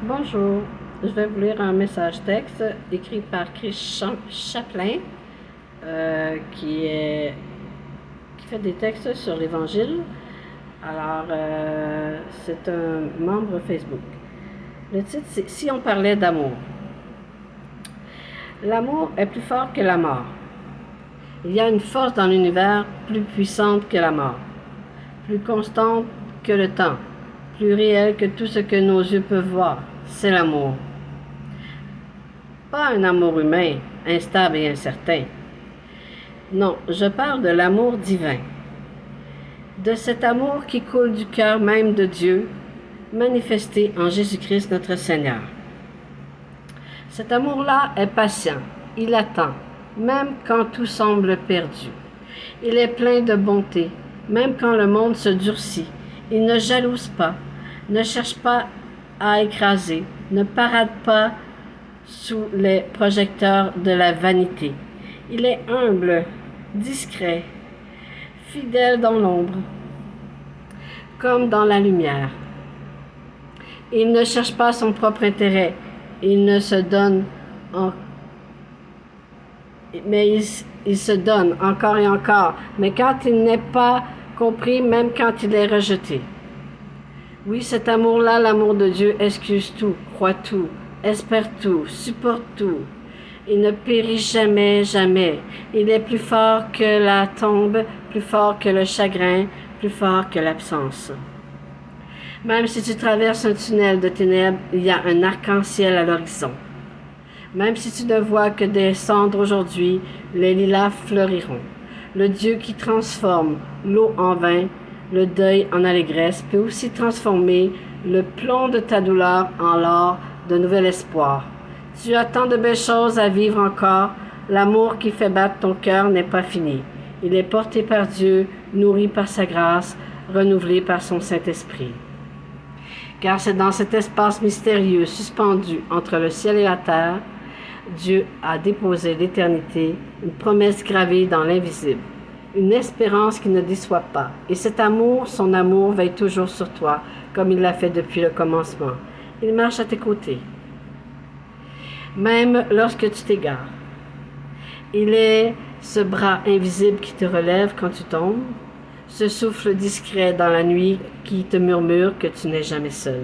Bonjour, je vais vous lire un message texte écrit par Chris Chaplain, qui fait des textes sur l'Évangile. Alors, c'est un membre Facebook. Le titre, c'est « Si on parlait d'amour ». L'amour est plus fort que la mort. Il y a une force dans l'univers plus puissante que la mort, plus constante que le temps, plus réelle que tout ce que nos yeux peuvent voir. C'est l'amour. Pas un amour humain, instable et incertain. Non, je parle de l'amour divin. De cet amour qui coule du cœur même de Dieu, manifesté en Jésus-Christ notre Seigneur. Cet amour-là est patient, il attend, même quand tout semble perdu. Il est plein de bonté, même quand le monde se durcit. Il ne jalouse pas, ne cherche pas à écraser, ne parade pas sous les projecteurs de la vanité. Il est humble, discret, fidèle dans l'ombre, comme dans la lumière. Il ne cherche pas son propre intérêt, il ne se donne il se donne encore et encore, mais quand il n'est pas compris, même quand il est rejeté. Oui, cet amour-là, l'amour de Dieu, excuse tout, croit tout, espère tout, supporte tout. Il ne périt jamais, jamais. Il est plus fort que la tombe, plus fort que le chagrin, plus fort que l'absence. Même si tu traverses un tunnel de ténèbres, il y a un arc-en-ciel à l'horizon. Même si tu ne vois que des cendres aujourd'hui, les lilas fleuriront. Le Dieu qui transforme l'eau en vin, le deuil en allégresse, peut aussi transformer le plomb de ta douleur en l'or de nouvel espoir. Tu as tant de belles choses à vivre encore. L'amour qui fait battre ton cœur n'est pas fini. Il est porté par Dieu, nourri par sa grâce, renouvelé par son Saint-Esprit. Car c'est dans cet espace mystérieux suspendu entre le ciel et la terre, Dieu a déposé l'éternité, une promesse gravée dans l'invisible, une espérance qui ne déçoit pas. Et cet amour, son amour, veille toujours sur toi, comme il l'a fait depuis le commencement. Il marche à tes côtés, même lorsque tu t'égares. Il est ce bras invisible qui te relève quand tu tombes, ce souffle discret dans la nuit qui te murmure que tu n'es jamais seul.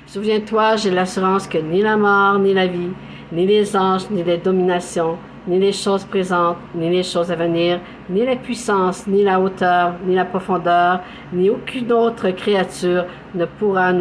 Souviens-toi, j'ai l'assurance que ni la mort, ni la vie, ni les anges, ni les dominations, ni les choses présentes, ni les choses à venir, ni les puissances, ni la hauteur, ni la profondeur, ni aucune autre créature ne pourra nous